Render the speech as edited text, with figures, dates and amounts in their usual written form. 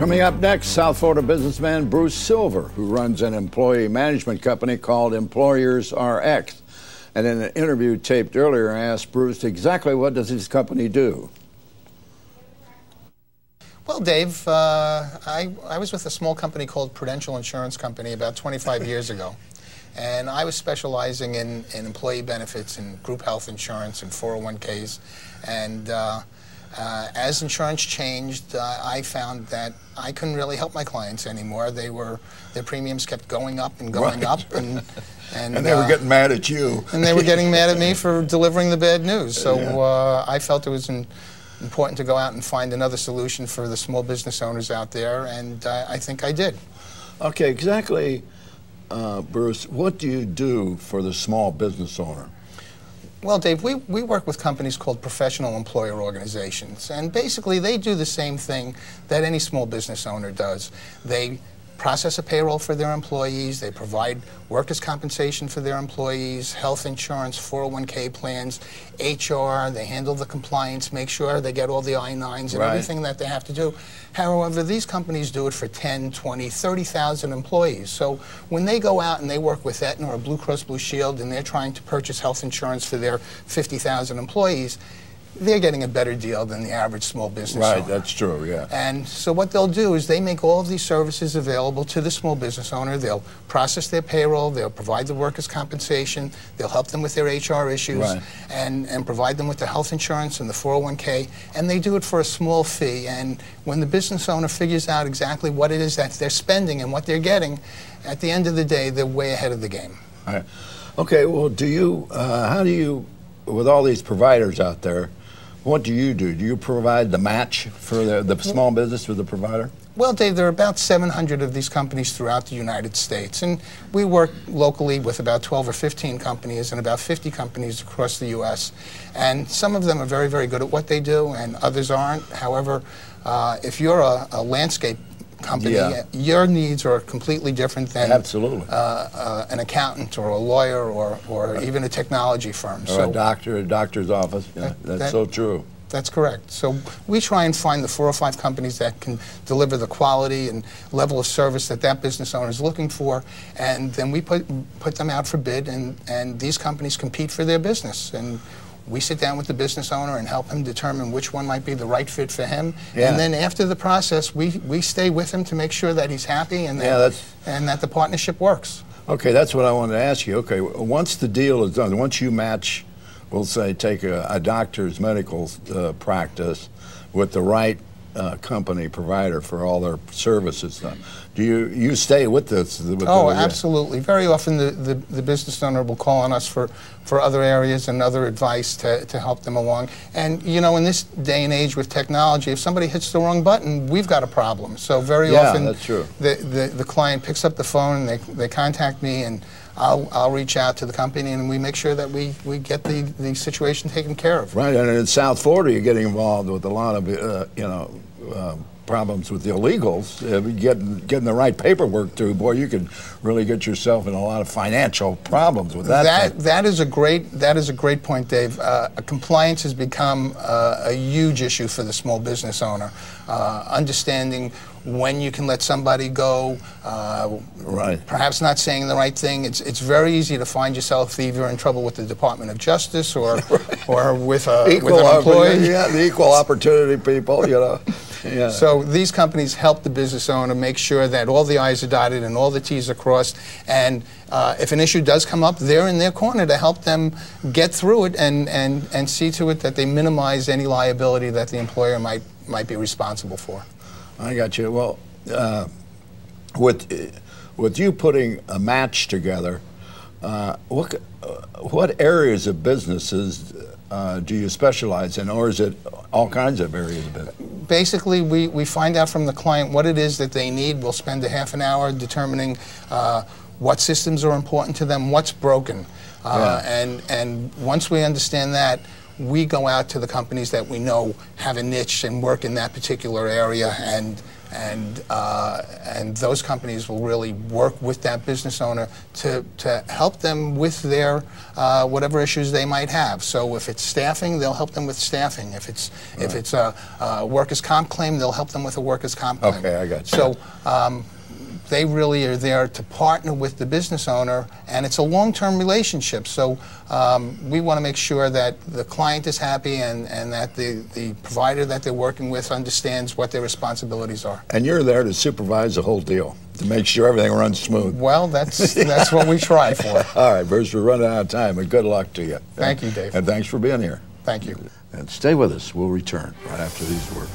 Coming up next, South Florida businessman Bruce Silver, who runs an employee management company called Employers RX. And in an interview taped earlier, I asked Bruce exactly what does his company do. Well, Dave, I was with a small company called Prudential Insurance Company about 25 years ago. And I was specializing in employee benefits and group health insurance and 401ks. And as insurance changed, I found that I couldn't really help my clients anymore. Their premiums kept going up and going up. And they were getting mad at you. And they were getting mad at me for delivering the bad news. So I felt it was important to go out and find another solution for the small business owners out there, and I think I did. Okay, exactly, Bruce, what do you do for the small business owner? Well, Dave, we work with companies called professional employer organizations, and basically they do the same thing that any small business owner does. They process a payroll for their employees, they provide workers' compensation for their employees, health insurance, 401k plans, HR, they handle the compliance, make sure they get all the I-9s and everything that they have to do. However, these companies do it for 10, 20, 30,000 employees. So when they go out and they work with Aetna or Blue Cross Blue Shield and they're trying to purchase health insurance for their 50,000 employees, they're getting a better deal than the average small business owner. Right, that's true, yeah. And so what they'll do is they make all of these services available to the small business owner. They'll process their payroll, they'll provide the workers' compensation, they'll help them with their HR issues, and provide them with the health insurance and the 401k, and they do it for a small fee. And when the business owner figures out exactly what it is that they're spending and what they're getting, at the end of the day, they're way ahead of the game. All right. Okay, well, how do you, with all these providers out there, what do you do? Do you provide the match for the small business with the provider? Well, Dave, there are about 700 of these companies throughout the United States, and we work locally with about 12 or 15 companies and about 50 companies across the U.S. And some of them are very, very good at what they do, and others aren't. However, if you're a landscape company, your needs are completely different than an accountant or a lawyer or even a technology firm. Or a doctor's office. Yeah, that's so true. That's correct. So we try and find the 4 or 5 companies that can deliver the quality and level of service that business owner is looking for, and then we put them out for bid, and these companies compete for their business. And we sit down with the business owner and help him determine which one might be the right fit for him. And then after the process, we stay with him to make sure that he's happy and that the partnership works. Okay, that's what I wanted to ask you. Okay, once the deal is done, once you match, we'll say, take a doctor's medical practice with the right company provider for all their services, do you stay with this? Absolutely. Very often the business owner will call on us for other areas and other advice to help them along. And you know, in this day and age with technology, if somebody hits the wrong button, we've got a problem. So very often that's true. The client picks up the phone and they contact me, and I'll reach out to the company and we make sure that we get the situation taken care of. Right, and in South Florida, you're getting involved with a lot of problems with the illegals. Getting the right paperwork through, boy, you could really get yourself in a lot of financial problems with that. That is a great point, Dave. Compliance has become a huge issue for the small business owner. Understanding when you can let somebody go, perhaps not saying the right thing. It's very easy to find yourself either in trouble with the Department of Justice or with an employee. Yeah, the equal opportunity people, you know. Yeah. So these companies help the business owner make sure that all the I's are dotted and all the T's are crossed. And if an issue does come up, they're in their corner to help them get through it and see to it that they minimize any liability that the employer might be responsible for. I got you. Well, with you putting a match together, what areas of businesses do you specialize in, or is it all kinds of areas of business? Basically, we find out from the client what it is that they need. We'll spend a half an hour determining what systems are important to them, what's broken. And once we understand that, we go out to the companies that we know have a niche and work in that particular area, and and those companies will really work with that business owner to help them with their whatever issues they might have. So if it's staffing, they'll help them with staffing. If it's a workers' comp claim, they'll help them with a workers' comp claim. Okay, I got you. So they really are there to partner with the business owner, and it's a long-term relationship. So we want to make sure that the client is happy and that the provider that they're working with understands what their responsibilities are. And you're there to supervise the whole deal, to make sure everything runs smooth. Well, that's what we try for. All right, Bruce, we're running out of time, and good luck to you. Thank you, Dave. And thanks for being here. Thank you. And stay with us. We'll return right after these words.